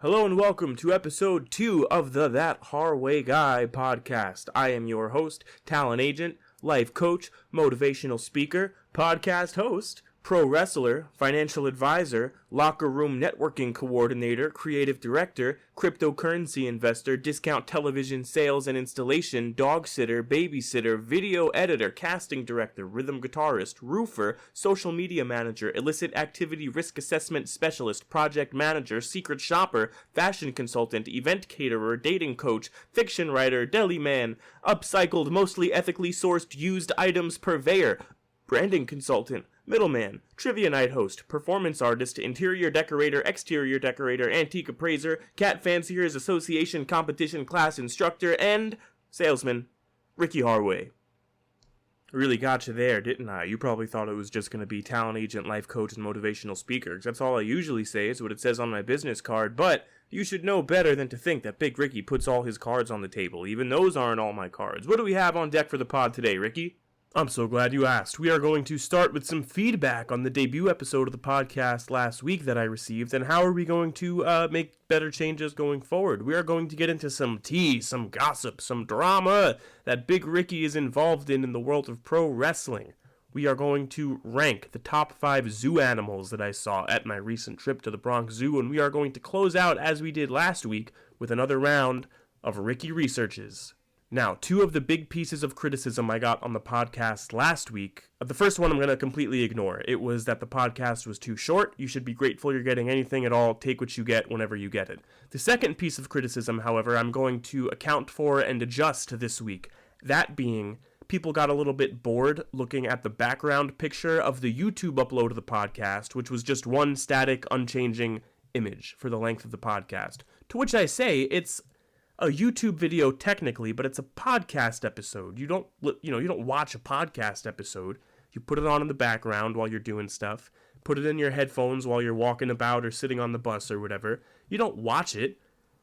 Hello and welcome to episode 2 of the That Harway Guy podcast. I am your host, talent agent, life coach, motivational speaker, podcast host, pro wrestler, financial advisor, locker room networking coordinator, creative director, cryptocurrency investor, discount television sales and installation, dog sitter, babysitter, video editor, casting director, rhythm guitarist, roofer, social media manager, illicit activity risk assessment specialist, project manager, secret shopper, fashion consultant, event caterer, dating coach, fiction writer, deli man, upcycled, mostly ethically sourced used items purveyor, branding consultant, middleman, trivia night host, performance artist, interior decorator, exterior decorator, antique appraiser, cat fanciers association competition class instructor, and salesman, Ricky Harway. Really got you there, didn't I? You probably thought it was just going to be talent agent, life coach, and motivational speaker, because that's all I usually say is what it says on my business card, but you should know better than to think that Big Ricky puts all his cards on the table. Even those aren't all my cards. What do we have on deck for the pod today, Ricky? I'm so glad you asked. We are going to start with some feedback on the debut episode of the podcast last week that I received, and how are we going to make better changes going forward. We are going to get into some tea, some gossip, some drama that Big Ricky is involved in the world of pro wrestling. We are going to rank the top 5 zoo animals that I saw at my recent trip to the Bronx Zoo, and we are going to close out, as we did last week, with another round of Ricky Researches. Now, 2 of the big pieces of criticism I got on the podcast last week, the first one I'm going to completely ignore. It was that the podcast was too short. You should be grateful you're getting anything at all. Take what you get whenever you get it. The second piece of criticism, however, I'm going to account for and adjust this week. That being, people got a little bit bored looking at the background picture of the YouTube upload of the podcast, which was just one static, unchanging image for the length of the podcast. To which I say, it's a YouTube video technically, but it's a podcast episode. You don't watch a podcast episode. You put it on in the background while you're doing stuff. Put it in your headphones while you're walking about or sitting on the bus or whatever. You don't watch it.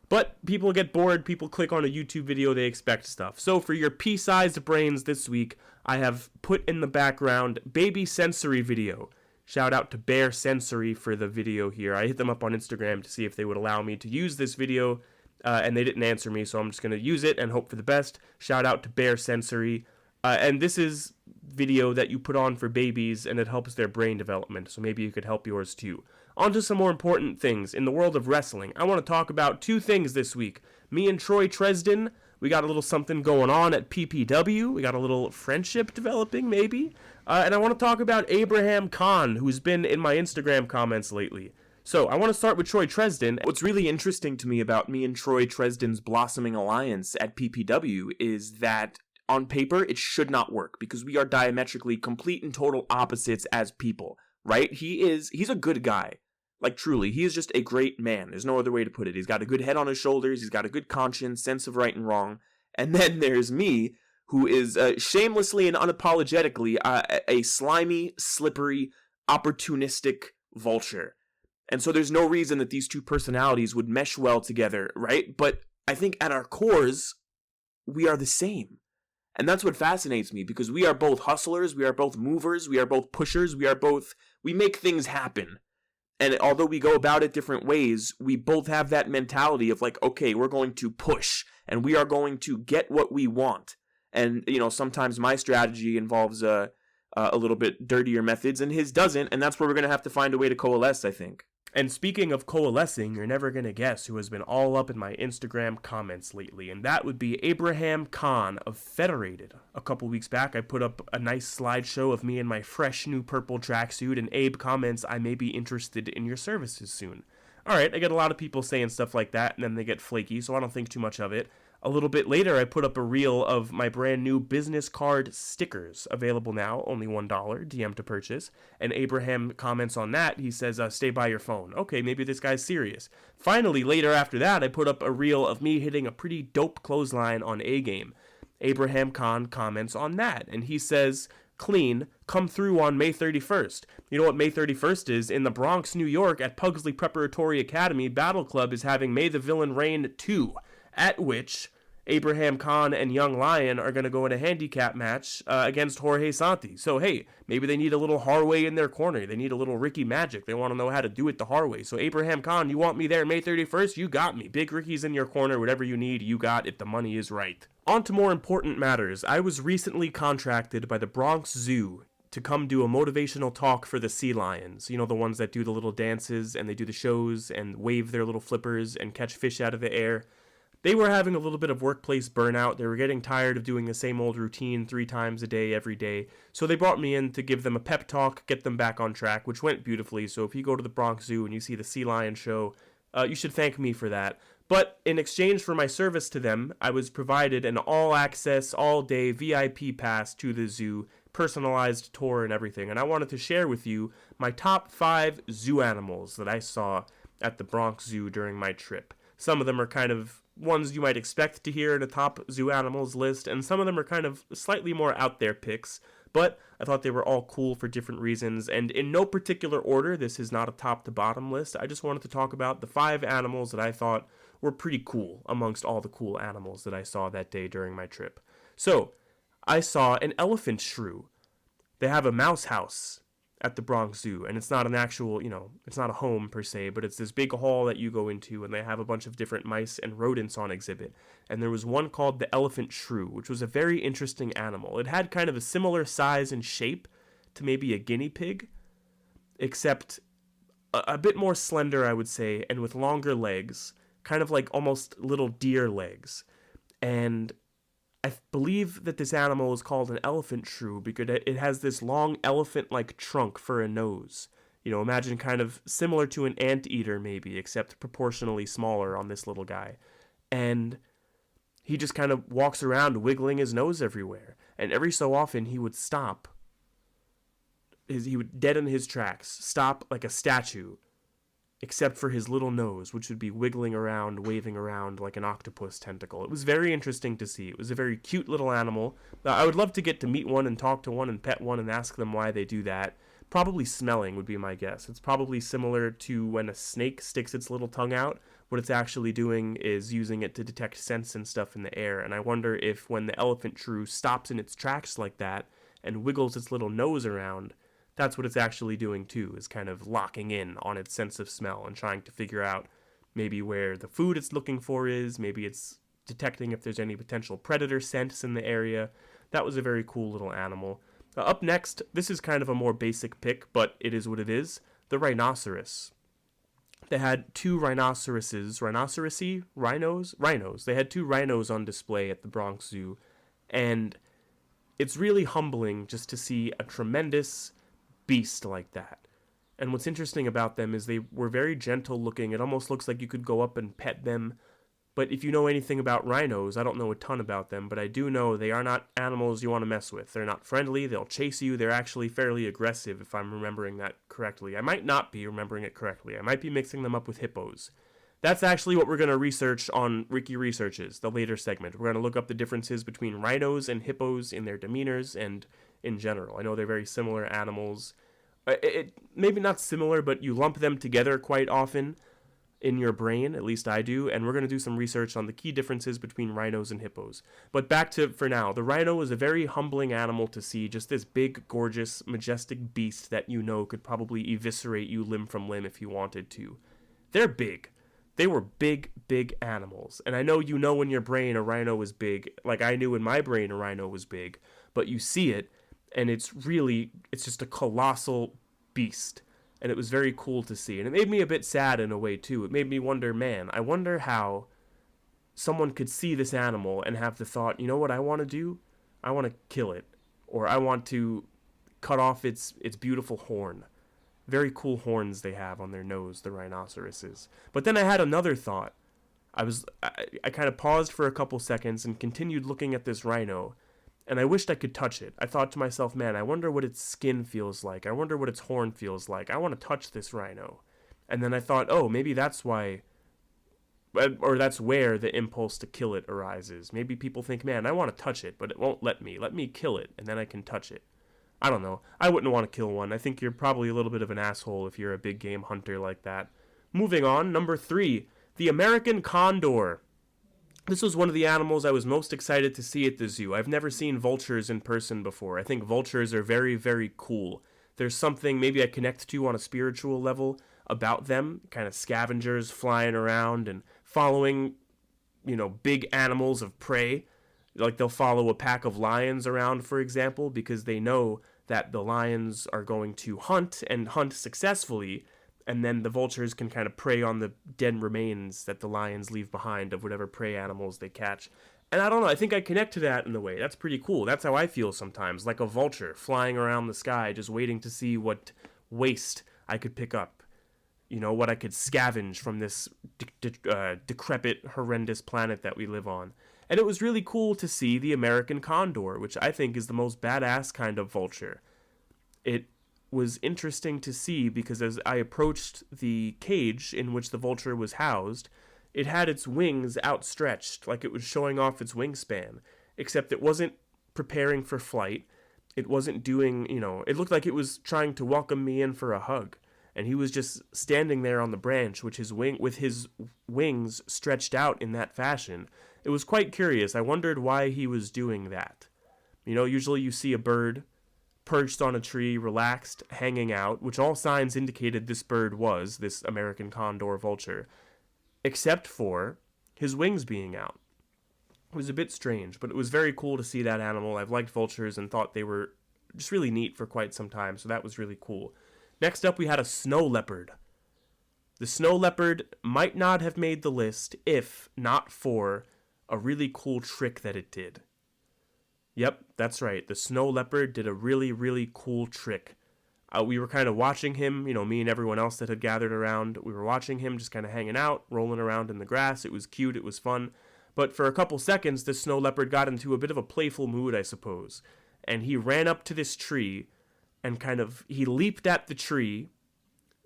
But people get bored. People click on a YouTube video. They expect stuff. So for your pea-sized brains this week, I have put in the background Baby Sensory video. Shout out to Bear Sensory for the video here. I hit them up on Instagram to see if they would allow me to use this video. And they didn't answer me, so I'm just going to use it and hope for the best. Shout out to Bear Sensory. And this is video that you put on for babies, and it helps their brain development, so maybe you could help yours too. On to some more important things. In the world of wrestling, I want to talk about 2 things this week. Me and Troy Tresdin, we got a little something going on at PPW. We got a little friendship developing, maybe. And I want to talk about Abraham Khan, who's been in my Instagram comments lately. So, I want to start with Troy Tresdin. What's really interesting to me about me and Troy Tresdin's blossoming alliance at PPW is that, on paper, it should not work, because we are diametrically complete and total opposites as people, right? He's a good guy. Like, truly, he is just a great man. There's no other way to put it. He's got a good head on his shoulders, he's got a good conscience, sense of right and wrong. And then there's me, who is shamelessly and unapologetically a slimy, slippery, opportunistic vulture. And so there's no reason that these 2 personalities would mesh well together, right? But I think at our cores, we are the same. And that's what fascinates me, because we are both hustlers, we are both movers, we are both pushers, we make things happen. And although we go about it different ways, we both have that mentality of like, okay, we're going to push, and we are going to get what we want. And, sometimes my strategy involves a little bit dirtier methods, and his doesn't, and that's where we're going to have to find a way to coalesce, I think. And speaking of coalescing, you're never going to guess who has been all up in my Instagram comments lately, and that would be Abraham Khan of Federated. A couple weeks back, I put up a nice slideshow of me in my fresh new purple tracksuit, and Abe comments, I may be interested in your services soon. Alright, I get a lot of people saying stuff like that, and then they get flaky, so I don't think too much of it. A little bit later, I put up a reel of my brand new business card stickers, available now, only $1, DM to purchase, and Abraham comments on that. He says, stay by your phone. Okay, maybe this guy's serious. Finally, later after that, I put up a reel of me hitting a pretty dope clothesline on A-Game. Abraham Khan comments on that, and he says, clean, come through on May 31st. You know what May 31st is? In the Bronx, New York, at Pugsley Preparatory Academy, Battle Club is having May the Villain Reign 2. At which Abraham Khan and Young Lion are going to go in a handicap match against Jorge Santi. So, hey, maybe they need a little Harway in their corner. They need a little Ricky magic. They want to know how to do it the Harway. So, Abraham Khan, you want me there May 31st? You got me. Big Ricky's in your corner. Whatever you need, you got if the money is right. On to more important matters. I was recently contracted by the Bronx Zoo to come do a motivational talk for the sea lions. You know, the ones that do the little dances and they do the shows and wave their little flippers and catch fish out of the air. They were having a little bit of workplace burnout. They were getting tired of doing the same old routine 3 times a day, every day. So they brought me in to give them a pep talk, get them back on track, which went beautifully. So if you go to the Bronx Zoo and you see the sea lion show, you should thank me for that. But in exchange for my service to them, I was provided an all-access, all-day VIP pass to the zoo, personalized tour and everything. And I wanted to share with you my top 5 zoo animals that I saw at the Bronx Zoo during my trip. Some of them are kind of ones you might expect to hear in a top zoo animals list, and some of them are kind of slightly more out there picks, but I thought they were all cool for different reasons, and in no particular order. This is not a top to bottom list. I just wanted to talk about the 5 animals that I thought were pretty cool amongst all the cool animals that I saw that day during my trip. So, I saw an elephant shrew. They have a mouse house at the Bronx Zoo, and it's not an actual, it's not a home per se, but it's this big hall that you go into, and they have a bunch of different mice and rodents on exhibit. And there was one called the elephant shrew, which was a very interesting animal. It had kind of a similar size and shape to maybe a guinea pig, except a bit more slender, I would say, and with longer legs, kind of like almost little deer legs. And I believe that this animal is called an elephant shrew because it has this long elephant-like trunk for a nose. Imagine kind of similar to an anteater maybe, except proportionally smaller on this little guy. And he just kind of walks around wiggling his nose everywhere. And every so often he would stop. He would dead in his tracks, stop like a statue, except for his little nose, which would be wiggling around, waving around like an octopus tentacle. It was very interesting to see. It was a very cute little animal. I would love to get to meet one and talk to one and pet one and ask them why they do that. Probably smelling would be my guess. It's probably similar to when a snake sticks its little tongue out. What it's actually doing is using it to detect scents and stuff in the air. And I wonder if when the elephant shrew stops in its tracks like that and wiggles its little nose around, that's what it's actually doing too, is kind of locking in on its sense of smell and trying to figure out maybe where the food it's looking for is, maybe it's detecting if there's any potential predator scents in the area. That was a very cool little animal. Up next, this is kind of a more basic pick, but it is what it is, the rhinoceros. They had 2 rhinos. They had 2 rhinos on display at the Bronx Zoo, and it's really humbling just to see a tremendous beast like that. And what's interesting about them is they were very gentle looking. It almost looks like you could go up and pet them. But if you know anything about rhinos, I don't know a ton about them, but I do know they are not animals you want to mess with. They're not friendly, they'll chase you, they're actually fairly aggressive if I'm remembering that correctly. I might not be remembering it correctly. I might be mixing them up with hippos. That's actually what we're going to research on Ricky Researches, the later segment. We're going to look up the differences between rhinos and hippos in their demeanors and in general. I know they're very similar animals. Maybe not similar, but you lump them together quite often in your brain, at least I do, and we're going to do some research on the key differences between rhinos and hippos. But back to, for now, the rhino is a very humbling animal to see, just this big, gorgeous, majestic beast that could probably eviscerate you limb from limb if you wanted to. They're big. They were big, big animals. And I know in your brain a rhino is big, like I knew in my brain a rhino was big, but you see it, and it's just a colossal beast. And it was very cool to see. And it made me a bit sad in a way, too. It made me wonder, I wonder how someone could see this animal and have the thought, you know what I want to do? I want to kill it. Or I want to cut off its beautiful horn. Very cool horns they have on their nose, the rhinoceroses. But then I had another thought. I kind of paused for a couple seconds and continued looking at this rhino. And I wished I could touch it. I thought to myself, I wonder what its skin feels like. I wonder what its horn feels like. I want to touch this rhino. And then I thought, maybe that's why, or that's where the impulse to kill it arises. Maybe people think, I want to touch it, but it won't let me. Let me kill it, and then I can touch it. I don't know. I wouldn't want to kill one. I think you're probably a little bit of an asshole if you're a big game hunter like that. Moving on, number 3, the American condor. This was one of the animals I was most excited to see at the zoo. I've never seen vultures in person before. I think vultures are very, very cool. There's something maybe I connect to on a spiritual level about them, kind of scavengers flying around and following, big animals of prey. Like they'll follow a pack of lions around, for example, because they know that the lions are going to hunt and hunt successfully, and then the vultures can kind of prey on the dead remains that the lions leave behind of whatever prey animals they catch. And I don't know, I think I connect to that in a way. That's pretty cool. That's how I feel sometimes, like a vulture flying around the sky, just waiting to see what waste I could pick up. What I could scavenge from this decrepit, horrendous planet that we live on. And it was really cool to see the American condor, which I think is the most badass kind of vulture. It was interesting to see because as I approached the cage in which the vulture was housed, it had its wings outstretched like it was showing off its wingspan, except it wasn't preparing for flight. It wasn't doing, it looked like it was trying to welcome me in for a hug. And he was just standing there on the branch with his wings stretched out in that fashion. It was quite curious. I wondered why he was doing that. Usually you see a bird perched on a tree, relaxed, hanging out, which all signs indicated this bird was this American condor vulture, except for his wings being out. It was a bit strange, but it was very cool to see that animal. I've liked vultures and thought they were just really neat for quite some time, so that was really cool. Next up, we had a snow leopard. The snow leopard might not have made the list if not for a really cool trick that it did. Yep, that's right. The snow leopard did a really, really cool trick. We were kind of watching him, me and everyone else that had gathered around. We were watching him just kind of hanging out, rolling around in the grass. It was cute. It was fun. But for a couple seconds, the snow leopard got into a bit of a playful mood, I suppose. And he ran up to this tree and he leaped at the tree,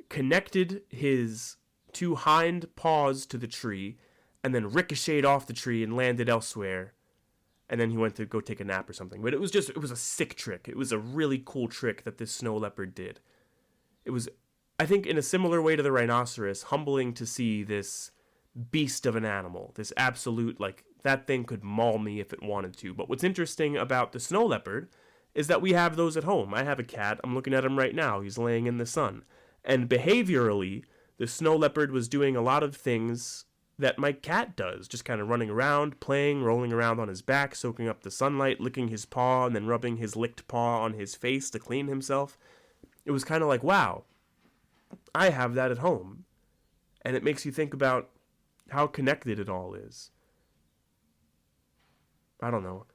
connected his two hind paws to the tree, and then ricocheted off the tree and landed elsewhere. And then he went to go take a nap or something. But it was a sick trick. It was a really cool trick that this snow leopard did. It was, I think, in a similar way to the rhinoceros, humbling to see this beast of an animal. This absolute, that thing could maul me if it wanted to. But what's interesting about the snow leopard is that we have those at home. I have a cat. I'm looking at him right now. He's laying in the sun. And behaviorally, the snow leopard was doing a lot of things that my cat does, just kind of running around, playing, rolling around on his back, soaking up the sunlight, licking his paw, and then rubbing his licked paw on his face to clean himself. It was kind of like, wow, I have that at home. And it makes you think about how connected it all is. I don't know.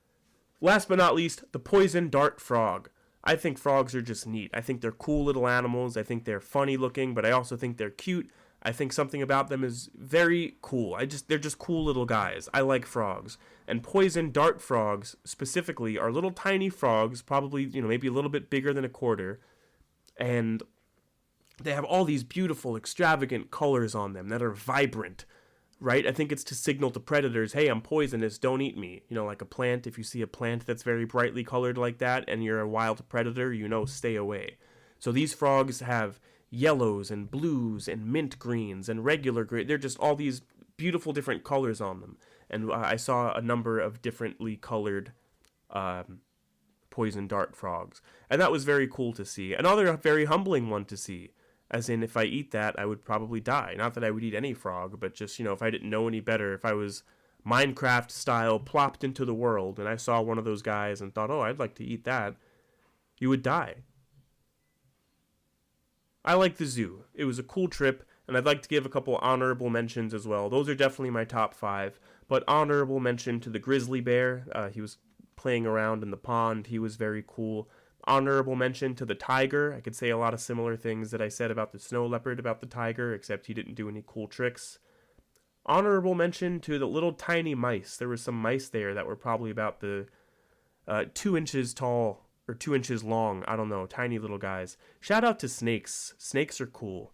Last but not least, the poison dart frog. I think frogs are just neat. I think they're cool little animals. I think they're funny looking, but I also think they're cute. I think something about them is very cool. They're just cool little guys. I like frogs. And poison dart frogs, specifically, are little tiny frogs, probably, maybe a little bit bigger than a quarter. And they have all these beautiful, extravagant colors on them that are vibrant, right? I think it's to signal to predators, hey, I'm poisonous, don't eat me. Like a plant, if you see a plant that's very brightly colored like that, and you're a wild predator, stay away. So these frogs have yellows and blues and mint greens and regular green. They're just all these beautiful different colors on them. And I saw a number of differently colored poison dart frogs. And that was very cool to see. Another very humbling one to see. As in, if I eat that, I would probably die. Not that I would eat any frog, but just, if I didn't know any better, if I was Minecraft style plopped into the world and I saw one of those guys and thought, oh, I'd like to eat that, you would die. I like the zoo. It was a cool trip, and I'd like to give a couple honorable mentions as well. Those are definitely my top 5, but honorable mention to the grizzly bear. He was playing around in the pond. He was very cool. Honorable mention to the tiger. I could say a lot of similar things that I said about the snow leopard about the tiger, except he didn't do any cool tricks. Honorable mention to the little tiny mice. There were some mice there that were probably about the 2 inches tall or 2 inches long. I don't know, tiny little guys. Shout out to snakes. Snakes are cool.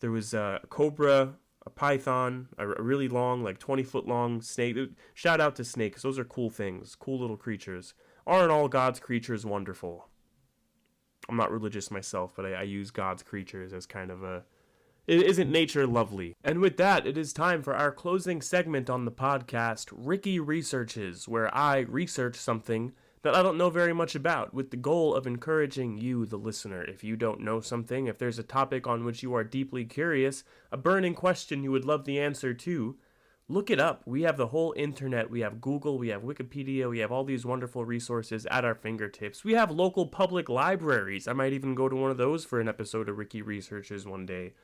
There was a cobra, a python, a really long, 20-foot long snake. Shout out to snakes. Those are cool things. Cool little creatures. Aren't all God's creatures wonderful? I'm not religious myself, but I use God's creatures as kind of a Isn't nature lovely? And with that, it is time for our closing segment on the podcast, Ricky Researches, where I research something that I don't know very much about, with the goal of encouraging you, the listener. If you don't know something, if there's a topic on which you are deeply curious, a burning question you would love the answer to, look it up. We have the whole internet. We have Google. We have Wikipedia. We have all these wonderful resources at our fingertips. We have local public libraries. I might even go to one of those for an episode of Ricky Researches one day.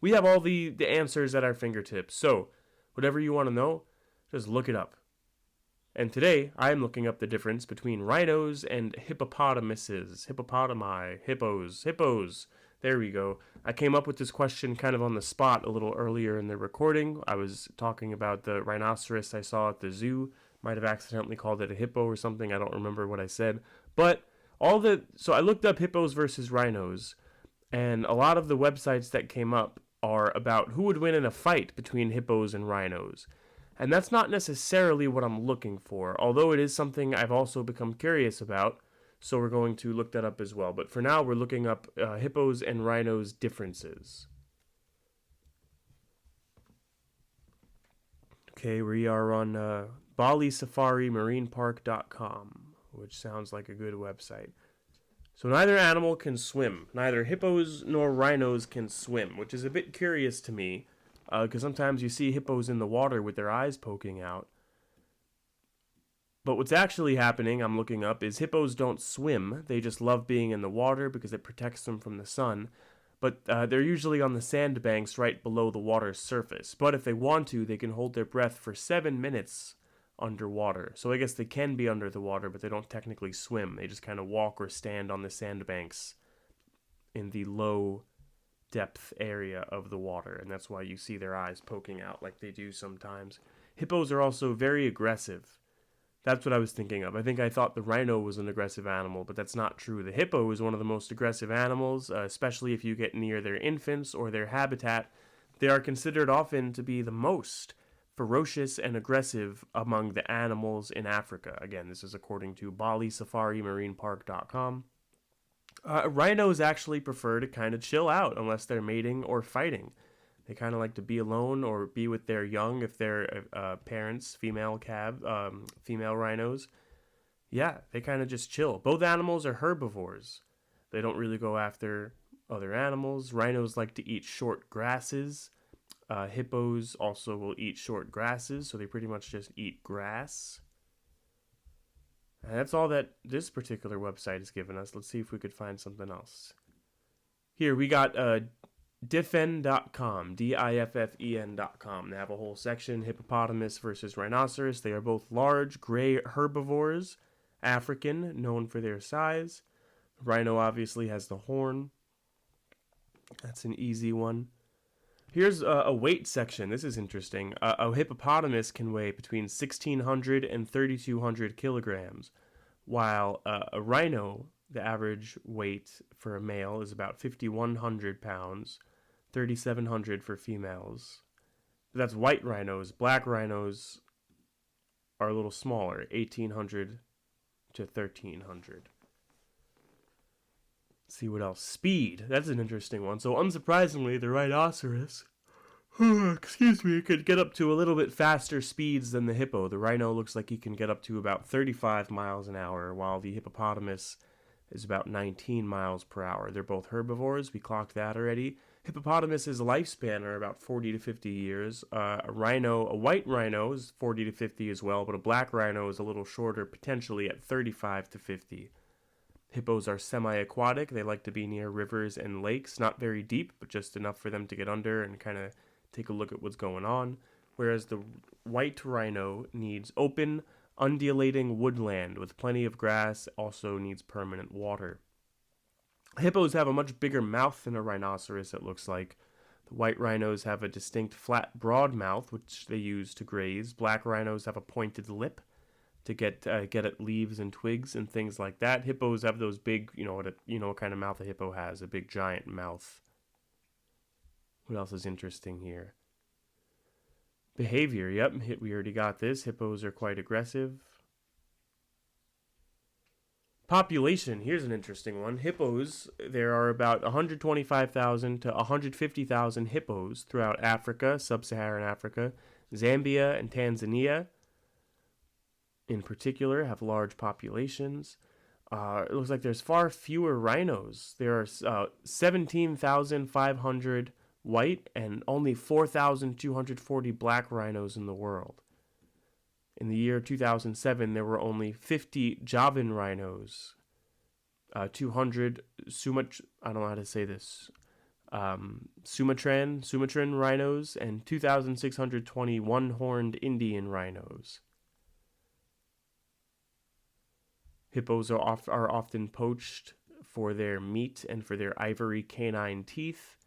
We have all the answers at our fingertips. So, whatever you want to know, just look it up. And today, I am looking up the difference between rhinos and hippopotamuses. Hippopotami, hippos. There we go. I came up with this question kind of on the spot a little earlier in the recording. I was talking about the rhinoceros I saw at the zoo. Might have accidentally called it a hippo or something. I don't remember what I said. But so I looked up hippos versus rhinos, and a lot of the websites that came up are about who would win in a fight between hippos and rhinos. And that's not necessarily what I'm looking for, although it is something I've also become curious about, so we're going to look that up as well. But for now, we're looking up hippos and rhinos differences. Okay, we are on BaliSafariMarinePark.com, which sounds like a good website. So neither animal can swim. Neither hippos nor rhinos can swim, which is a bit curious to me, because sometimes you see hippos in the water with their eyes poking out. But what's actually happening, I'm looking up, is hippos don't swim. They just love being in the water because it protects them from the sun. But they're usually on the sandbanks right below the water's surface. But if they want to, they can hold their breath for 7 minutes underwater. So I guess they can be under the water, but they don't technically swim. They just kind of walk or stand on the sandbanks in the low depth area of the water, and that's why you see their eyes poking out like they do sometimes. Hippos are also very aggressive. That's what I was thinking of. I thought the rhino was an aggressive animal, but that's not true. The hippo is one of the most aggressive animals, especially if you get near their infants or their habitat. They are considered often to be the most ferocious and aggressive among the animals in Africa. Again, this is according to BaliSafariMarinePark.com. Rhinos actually prefer to kind of chill out unless they're mating or fighting. They kind of like to be alone or be with their young if they're parents, female rhinos. Yeah, they kind of just chill. Both animals are herbivores. They don't really go after other animals. Rhinos like to eat short grasses. Hippos also will eat short grasses, so they pretty much just eat grass. And that's all that this particular website has given us. Let's see if we could find something else. Here, we got Diffen.com, Diffen.com. They have a whole section, hippopotamus versus rhinoceros. They are both large, gray herbivores, African, known for their size. Rhino obviously has the horn. That's an easy one. Here's a weight section. This is interesting. A hippopotamus can weigh between 1,600 and 3,200 kilograms, while a rhino, the average weight for a male is about 5,100 pounds, 3,700 for females. But that's white rhinos. Black rhinos are a little smaller, 1,800 to 1,300. See what else. Speed. That's an interesting one. So unsurprisingly, the rhinoceros, could get up to a little bit faster speeds than the hippo. The rhino looks like he can get up to about 35 miles an hour, while the hippopotamus is about 19 miles per hour. They're both herbivores. We clocked that already. Hippopotamus's lifespan are about 40 to 50 years. A white rhino is 40 to 50 as well, but a black rhino is a little shorter, potentially at 35 to 50. Hippos are semi-aquatic. They like to be near rivers and lakes, not very deep, but just enough for them to get under and kind of take a look at what's going on. Whereas the white rhino needs open, undulating woodland with plenty of grass, also needs permanent water. Hippos have a much bigger mouth than a rhinoceros, it looks like. The white rhinos have a distinct flat, broad mouth, which they use to graze. Black rhinos have a pointed lip to get at leaves and twigs and things like that. Hippos have those big, what kind of mouth a hippo has, a big giant mouth. What else is interesting here? Behavior, yep, we already got this. Hippos are quite aggressive. Population, here's an interesting one. Hippos, there are about 125,000 to 150,000 hippos throughout Africa, sub-Saharan Africa. Zambia and Tanzania, in particular, have large populations. It looks like there's far fewer rhinos. There are 17,500 white and only 4,240 black rhinos in the world. In the year 2007, there were only 50 Javan rhinos, 200 I don't know how to say this, Sumatran rhinos, and 2,620 one-horned Indian rhinos. Hippos are often poached for their meat and for their ivory canine teeth,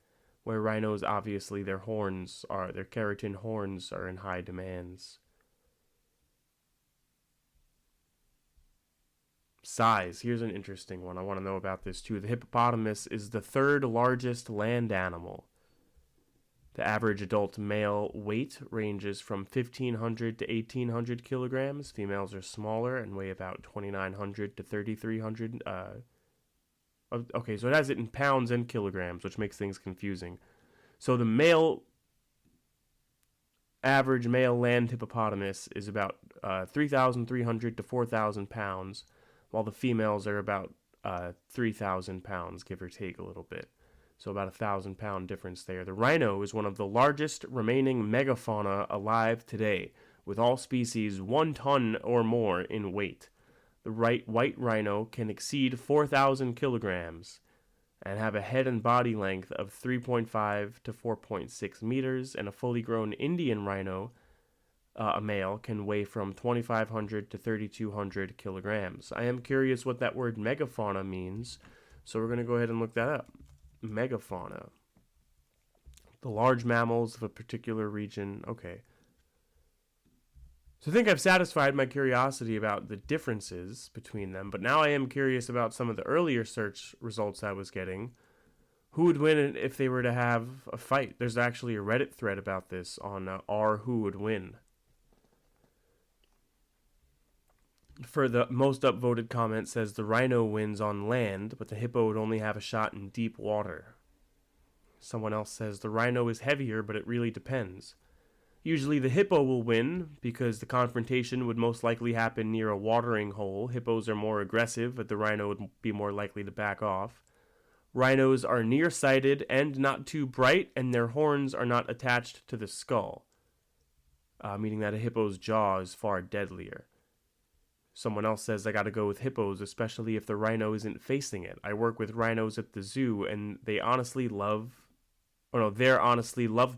where rhinos, obviously, their keratin horns are in high demands. Size. Here's an interesting one. I want to know about this too. The hippopotamus is the third largest land animal. The average adult male weight ranges from 1,500 to 1,800 kilograms. Females are smaller and weigh about 2,900 to 3,300. Okay, so it has it in pounds and kilograms, which makes things confusing. So the average male land hippopotamus is about 3,300 to 4,000 pounds, while the females are about 3,000 pounds, give or take a little bit. So about 1,000-pound difference there. The rhino is one of the largest remaining megafauna alive today, with all species 1 ton or more in weight. The white rhino can exceed 4,000 kilograms and have a head and body length of 3.5 to 4.6 meters, and a fully grown Indian rhino, a male, can weigh from 2,500 to 3,200 kilograms. I am curious what that word megafauna means, so we're going to go ahead and look that up. Megafauna. The large mammals of a particular region. Okay. So I think I've satisfied my curiosity about the differences between them, but now I am curious about some of the earlier search results I was getting. Who would win if they were to have a fight? There's actually a Reddit thread about this on who would win. For the most upvoted comment says the rhino wins on land, but the hippo would only have a shot in deep water. Someone else says the rhino is heavier, but it really depends. Usually the hippo will win because the confrontation would most likely happen near a watering hole. Hippos are more aggressive, but the rhino would be more likely to back off. Rhinos are nearsighted and not too bright, and their horns are not attached to the skull, meaning that a hippo's jaw is far deadlier. Someone else says I gotta go with hippos, especially if the rhino isn't facing it. I work with rhinos at the zoo, and they're honestly love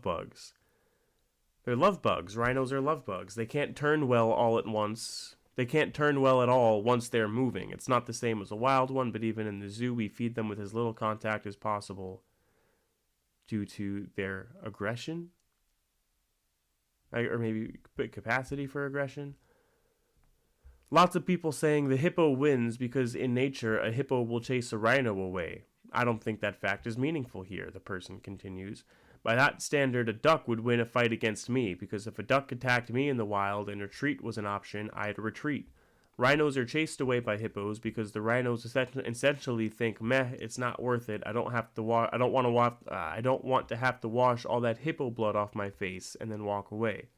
bugs. They're love bugs. Rhinos are love bugs. They can't turn well all at once. They can't turn well at all once they're moving. It's not the same as a wild one, but even in the zoo, we feed them with as little contact as possible due to their aggression, or maybe capacity for aggression. Lots of people saying the hippo wins because in nature a hippo will chase a rhino away. I don't think that fact is meaningful here, the person continues. By that standard, a duck would win a fight against me, because if a duck attacked me in the wild and retreat was an option, I'd retreat. Rhinos are chased away by hippos because the rhinos essentially think, meh, it's not worth it. I don't want to have to wash all that hippo blood off my face and then walk away.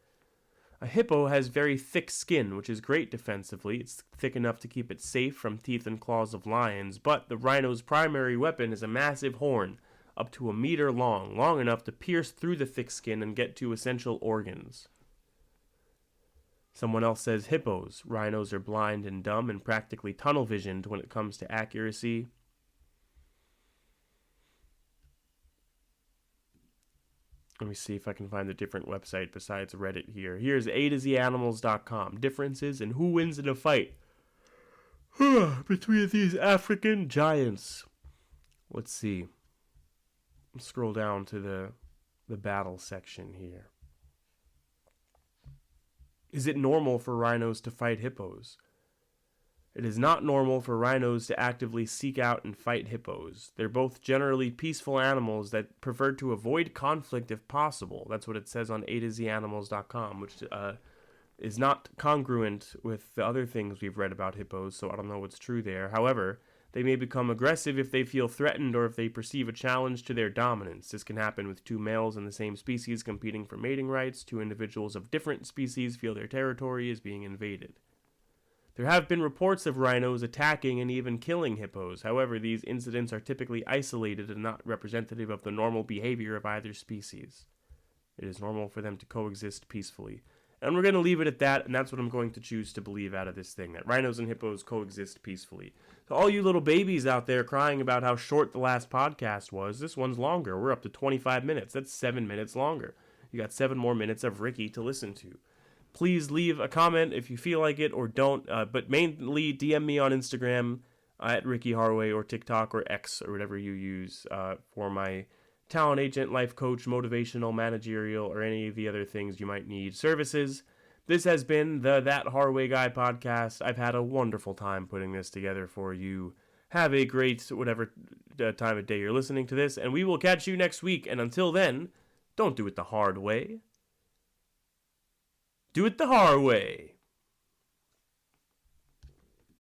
A hippo has very thick skin, which is great defensively. It's thick enough to keep it safe from teeth and claws of lions, but the rhino's primary weapon is a massive horn, up to 1 meter long enough to pierce through the thick skin and get to essential organs. Someone else says hippos. Rhinos are blind and dumb and practically tunnel visioned when it comes to accuracy. Let me see if I can find a different website besides Reddit here. Here's A2ZAnimals.com. Differences and who wins in a fight between these African giants. Let's see. Scroll down to the battle section here. Is it normal for rhinos to fight hippos? It is not normal for rhinos to actively seek out and fight hippos. They're both generally peaceful animals that prefer to avoid conflict if possible. That's what it says on A2ZAnimals.com, which is not congruent with the other things we've read about hippos, so I don't know what's true there. However, they may become aggressive if they feel threatened or if they perceive a challenge to their dominance. This can happen with two males in the same species competing for mating rights. Two individuals of different species feel their territory is being invaded. There have been reports of rhinos attacking and even killing hippos. However, these incidents are typically isolated and not representative of the normal behavior of either species. It is normal for them to coexist peacefully. And we're going to leave it at that, and that's what I'm going to choose to believe out of this thing, that rhinos and hippos coexist peacefully. So all you little babies out there crying about how short the last podcast was, this one's longer. We're up to 25 minutes. That's 7 minutes longer. You got 7 more minutes of Ricky to listen to. Please leave a comment if you feel like it or don't, but mainly DM me on Instagram at Ricky Harway or TikTok or X or whatever you use for my talent agent, life coach, motivational, managerial, or any of the other things you might need services. This has been the That Harway Guy podcast. I've had a wonderful time putting this together for you. Have a great whatever time of day you're listening to this, and we will catch you next week. And until then, don't do it the hard way. Do it the hard way.